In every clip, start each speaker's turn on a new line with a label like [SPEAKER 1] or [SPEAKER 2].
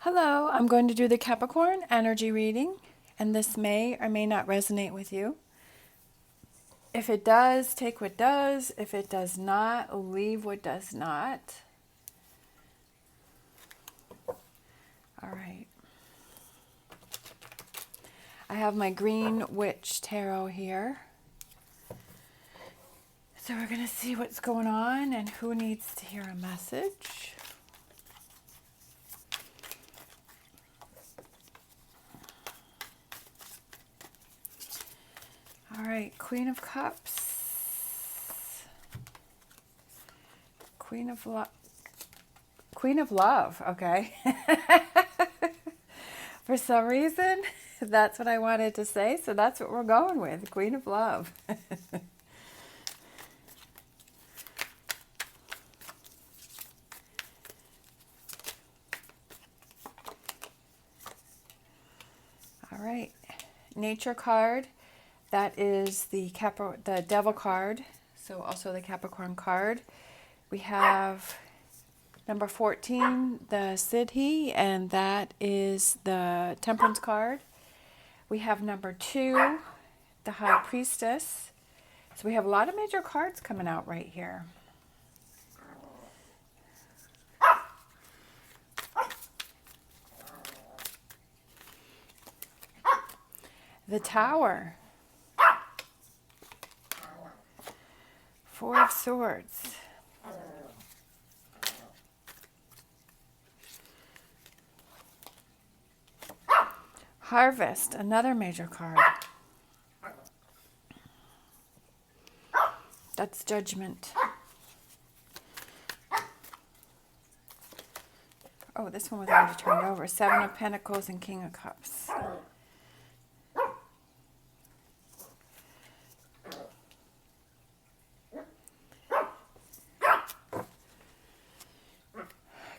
[SPEAKER 1] Hello, I'm going to do the Capricorn energy reading, and this may or may not resonate with you. If it does, take what does. If it does not, leave what does not. All right. I have my Green Witch Tarot here. So we're going to see what's going on and who needs to hear a message. All right, Queen of Cups. Queen of Love, okay. For some reason, that's what I wanted to say, so that's what we're going with, Queen of Love. All right, Nature card. That is the Devil card, so also the Capricorn card. We have number 14, the Siddhi, and that is the Temperance card. We have number 2, the High Priestess. So we have a lot of major cards coming out right here. The Tower. 4 of Swords. Harvest, another major card. That's Judgment. Oh, this one was already turned over. 7 of Pentacles and King of Cups.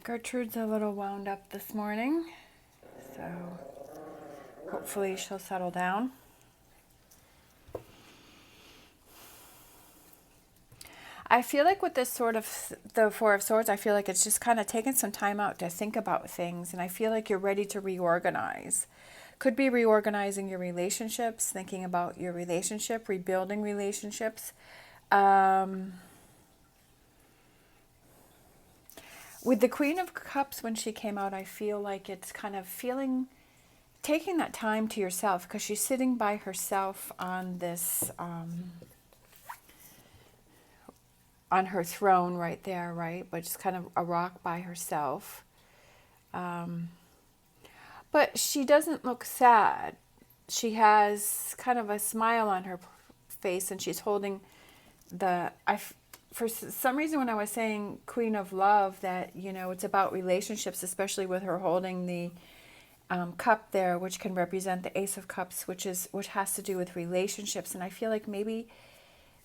[SPEAKER 1] Gertrude's a little wound up this morning, so hopefully she'll settle down. I feel like with this sort of, the 4 of Swords, I feel like it's just kind of taking some time out to think about things, and I feel like you're ready to reorganize. Could be reorganizing your relationships, thinking about your relationship, rebuilding relationships. With the Queen of Cups, when she came out, I feel like it's kind of taking that time to yourself, because she's sitting by herself on this, on her throne right there, right? But just kind of a rock by herself. But she doesn't look sad. She has kind of a smile on her face, and she's holding for some reason, when I was saying Queen of Love, that, you know, it's about relationships, especially with her holding the cup there, which can represent the Ace of Cups, which has to do with relationships. And I feel like maybe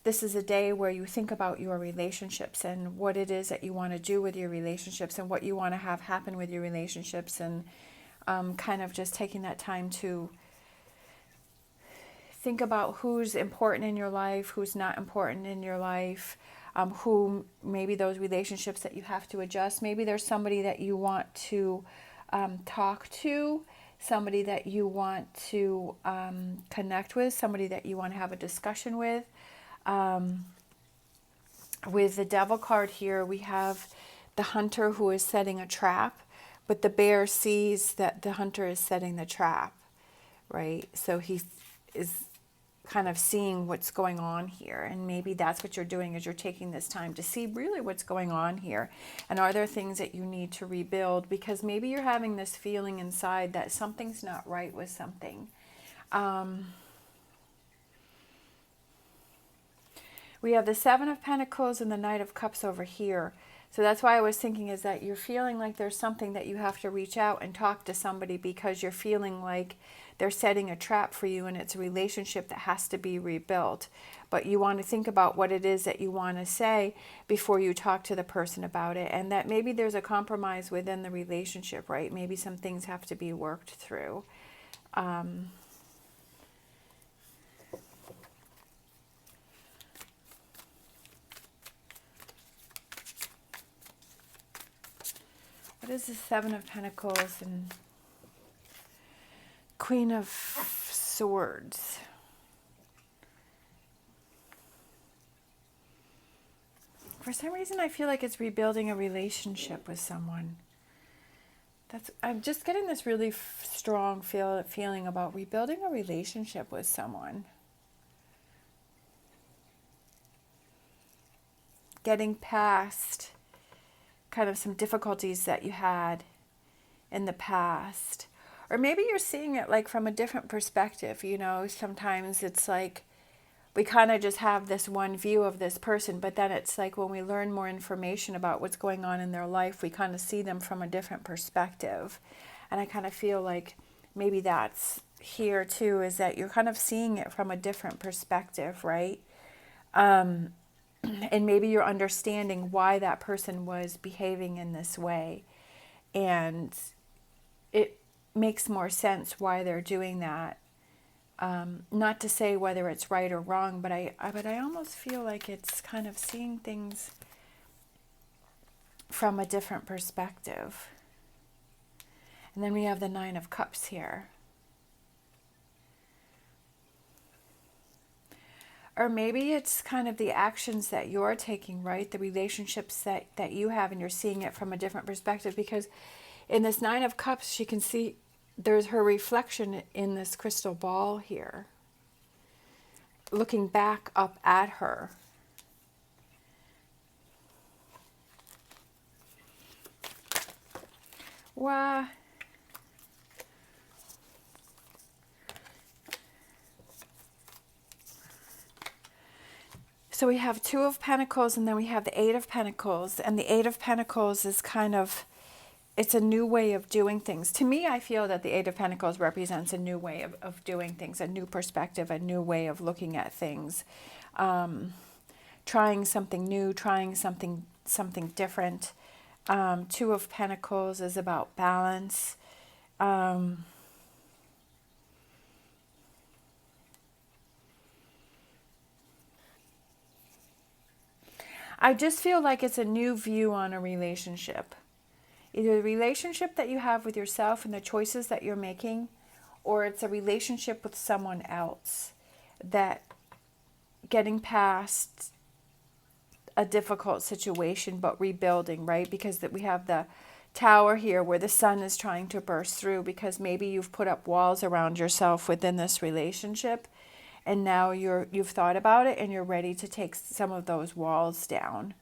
[SPEAKER 1] this is a day where you think about your relationships and what it is that you want to do with your relationships and what you want to have happen with your relationships, and kind of just taking that time to think about who's important in your life, who's not important in your life, who maybe those relationships that you have to adjust. Maybe there's somebody that you want to talk to, somebody that you want to connect with, somebody that you want to have a discussion with. With the Devil card here, we have the hunter who is setting a trap, but the bear sees that the hunter is setting the trap, right? So he is kind of seeing what's going on here, and maybe that's what you're doing, is you're taking this time to see really what's going on here, and are there things that you need to rebuild, because maybe you're having this feeling inside that something's not right with something. We have the 7 of Pentacles and the Knight of Cups over here. So that's why I was thinking, is that you're feeling like there's something that you have to reach out and talk to somebody, because you're feeling like they're setting a trap for you, and it's a relationship that has to be rebuilt. But you want to think about what it is that you want to say before you talk to the person about it, and that maybe there's a compromise within the relationship, right? Maybe some things have to be worked through. What is the Seven of Pentacles and Queen of Swords? For some reason, I feel like it's rebuilding a relationship with someone. I'm just getting this really strong feeling about rebuilding a relationship with someone. Getting past kind of some difficulties that you had in the past. Or maybe you're seeing it like from a different perspective. You know, sometimes it's like we kind of just have this one view of this person, but then it's like when we learn more information about what's going on in their life, we kind of see them from a different perspective. And I kind of feel like maybe that's here too, is that you're kind of seeing it from a different perspective, right? And maybe you're understanding why that person was behaving in this way. And it makes more sense why they're doing that. Not to say whether it's right or wrong, but I almost feel like it's kind of seeing things from a different perspective. And then we have the Nine of Cups here. Or maybe it's kind of the actions that you're taking, right? The relationships that you have, and you're seeing it from a different perspective. Because in this Nine of Cups, she can see there's her reflection in this crystal ball here, looking back up at her. Wow. So we have Two of Pentacles, and then we have the Eight of Pentacles. And the Eight of Pentacles is kind of, it's a new way of doing things. To me, I feel that the Eight of Pentacles represents a new way of doing things, a new perspective, a new way of looking at things. Trying something new, trying something different. Two of Pentacles is about balance. I just feel like it's a new view on a relationship. Either the relationship that you have with yourself and the choices that you're making, or it's a relationship with someone else, that getting past a difficult situation but rebuilding, right? Because that we have the Tower here where the sun is trying to burst through, because maybe you've put up walls around yourself within this relationship, and now you've thought about it and you're ready to take some of those walls down,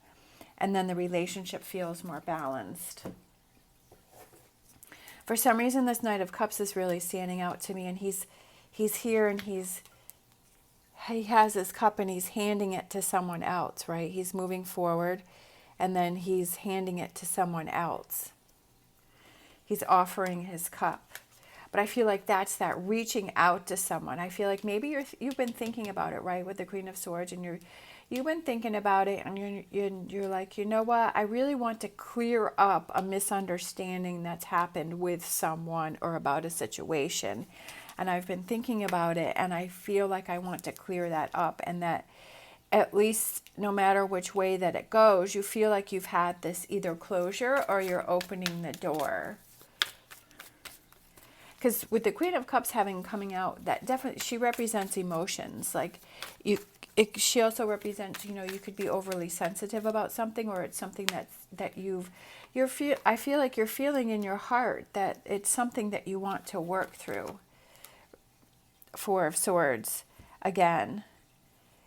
[SPEAKER 1] and then the relationship feels more balanced. For some reason, this Knight of Cups is really standing out to me, and he's here, and he has his cup and he's handing it to someone else, right? He's moving forward, and then he's handing it to someone else. He's offering his cup. But I feel like that's that reaching out to someone. I feel like maybe you've been thinking about it, right, with the Queen of Swords, and you've been thinking about it, and you're like, you know what? I really want to clear up a misunderstanding that's happened with someone or about a situation. And I've been thinking about it, and I feel like I want to clear that up, and that at least no matter which way that it goes, you feel like you've had this either closure or you're opening the door. Because with the Queen of Cups coming out, that definitely, she represents emotions. Like she also represents, you could be overly sensitive about something, or it's something I feel like you're feeling in your heart that it's something that you want to work through. Four of Swords, again.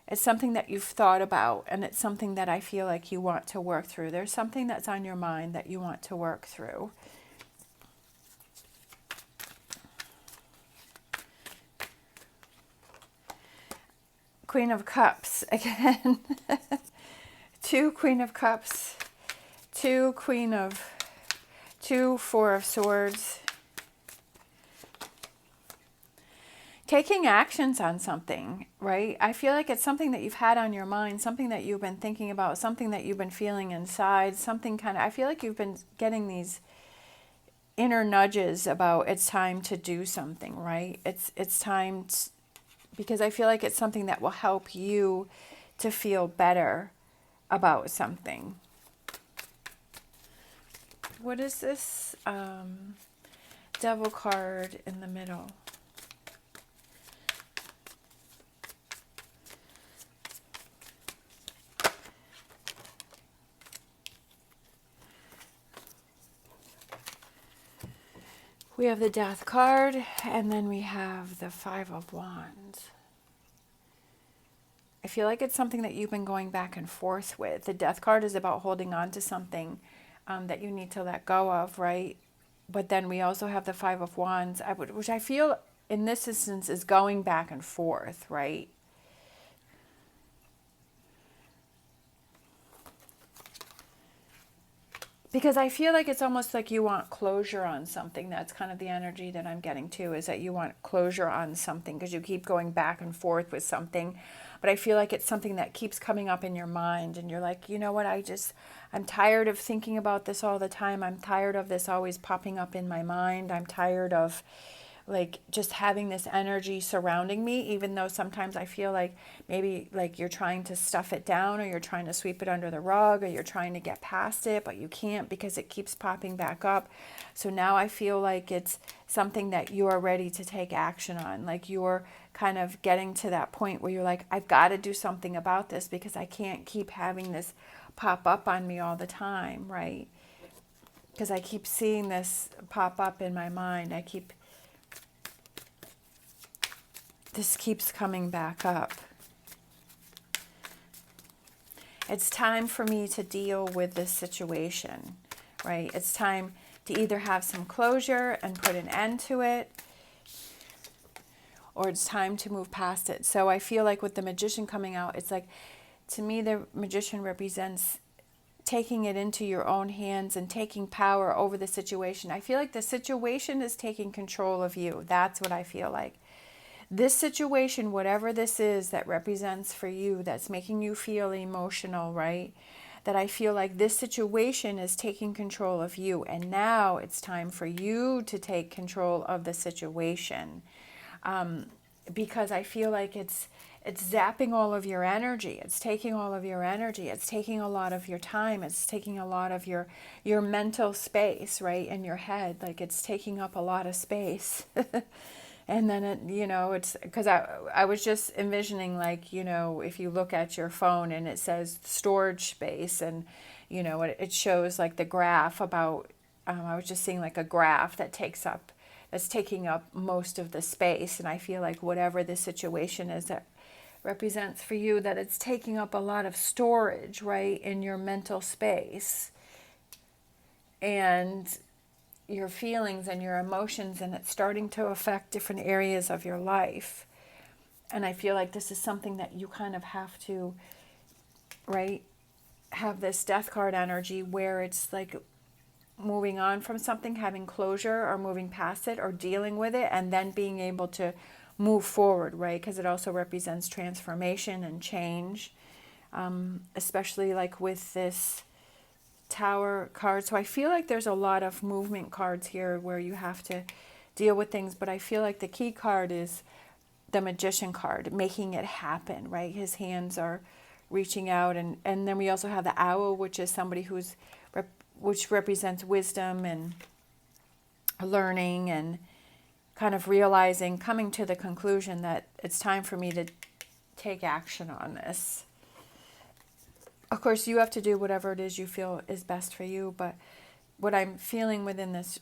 [SPEAKER 1] It's something that you've thought about, and it's something that I feel like you want to work through. There's something that's on your mind that you want to work through. Queen of Cups again. Two Queen of Cups, two Four of Swords. Taking actions on something, right? I feel like it's something that you've had on your mind, something that you've been thinking about, something that you've been feeling inside, I feel like you've been getting these inner nudges about it's time to do something, right? It's time because I feel like it's something that will help you to feel better about something. What is this Devil card in the middle? We have the Death card, and then we have the Five of Wands. I feel like it's something that you've been going back and forth with. The Death card is about holding on to something that you need to let go of, right? But then we also have the Five of Wands, which I feel in this instance is going back and forth, right? Because I feel like it's almost like you want closure on something. That's kind of the energy that I'm getting too, is that you want closure on something because you keep going back and forth with something. But I feel like it's something that keeps coming up in your mind and you're like, you know what, I'm tired of thinking about this all the time. I'm tired of this always popping up in my mind. I'm tired of like just having this energy surrounding me, even though sometimes I feel like maybe like you're trying to stuff it down or you're trying to sweep it under the rug or you're trying to get past it, but you can't because it keeps popping back up. So now I feel like it's something that you are ready to take action on. Like you're kind of getting to that point where you're like, I've got to do something about this because I can't keep having this pop up on me all the time, right? Because I keep seeing this pop up in my mind. This keeps coming back up. It's time for me to deal with this situation, right? It's time to either have some closure and put an end to it, or it's time to move past it. So I feel like with the Magician coming out, it's like, to me, the Magician represents taking it into your own hands and taking power over the situation. I feel like the situation is taking control of you. That's what I feel like. This situation, whatever this is that represents for you, that's making you feel emotional, right? That I feel like this situation is taking control of you. And now it's time for you to take control of the situation. Because I feel like it's zapping all of your energy. It's taking all of your energy. It's taking a lot of your time. It's taking a lot of your mental space, right, in your head. Like it's taking up a lot of space. And then, it's because I was just envisioning, like, if you look at your phone and it says storage space and, it shows like the graph about, I was just seeing like a graph that's taking up most of the space. And I feel like whatever the situation is that represents for you, that it's taking up a lot of storage, right, in your mental space. And your feelings and your emotions, and it's starting to affect different areas of your life. And I feel like this is something that you kind of have to, right, have this Death card energy where it's like moving on from something, having closure or moving past it or dealing with it, and then being able to move forward, right? Because it also represents transformation and change, especially like with this Tower card. So I feel like there's a lot of movement cards here where you have to deal with things, but I feel like the key card is the Magician card, making it happen, right? His hands are reaching out, and then we also have the Owl, which is somebody which represents wisdom and learning and kind of realizing, coming to the conclusion that it's time for me to take action on this. Of course, you have to do whatever it is you feel is best for you, but what I'm feeling within this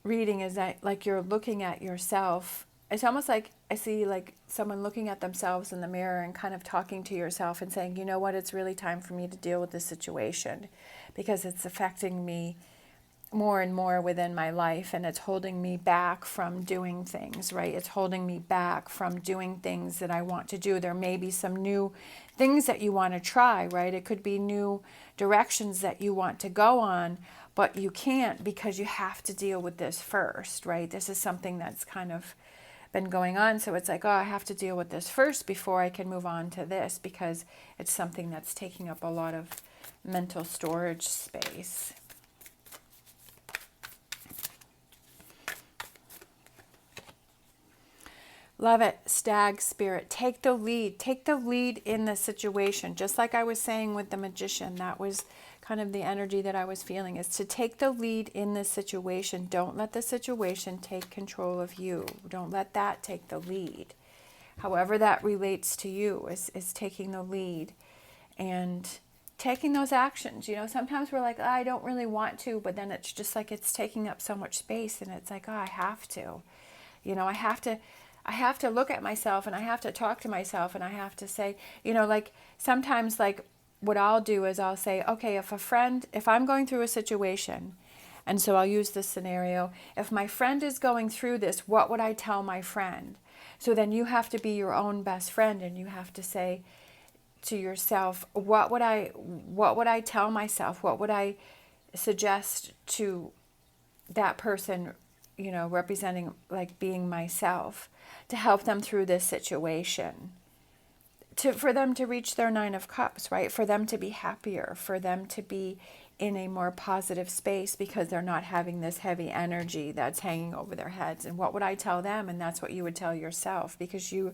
[SPEAKER 1] reading is that, like, you're looking at yourself. It's almost like I see, like, someone looking at themselves in the mirror and kind of talking to yourself and saying, you know what, it's really time for me to deal with this situation because it's affecting me more and more within my life, and it's holding me back from doing things, right? It's holding me back from doing things that I want to do. There may be some new things that you want to try, right? It could be new directions that you want to go on, but you can't because you have to deal with this first, right? This is something that's kind of been going on. So it's like, oh, I have to deal with this first before I can move on to this, because it's something that's taking up a lot of mental storage space. Love it. Stag spirit. Take the lead. Take the lead in the situation. Just like I was saying with the Magician, that was kind of the energy that I was feeling, is to take the lead in this situation. Don't let the situation take control of you. Don't let that take the lead. However that relates to you is taking the lead and taking those actions. You know, sometimes we're like, oh, I don't really want to, but then it's just like it's taking up so much space, and it's like, oh, I have to. You know, I have to look at myself, and I have to talk to myself, and I have to say, you know, like sometimes, like what I'll do is I'll say, okay, if I'm going through a situation, and so I'll use this scenario, if my friend is going through this, what would I tell my friend? So then you have to be your own best friend, and you have to say to yourself, what would I tell myself? What would I suggest to that person, you know, representing, like being myself, to help them through this situation, for them to reach their 9 of Cups, right? For them to be happier, for them to be in a more positive space because they're not having this heavy energy that's hanging over their heads. And what would I tell them? And that's what you would tell yourself, because you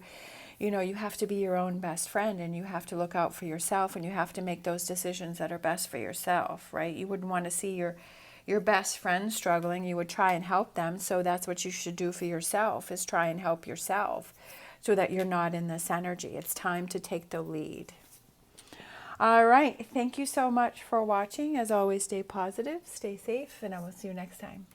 [SPEAKER 1] know, you have to be your own best friend, and you have to look out for yourself, and you have to make those decisions that are best for yourself, right? You wouldn't want to see your best friend struggling. You would try and help them. So that's what you should do for yourself, is try and help yourself so that you're not in this energy. It's time to take the lead. All right. Thank you so much for watching. As always, stay positive, stay safe, and I will see you next time.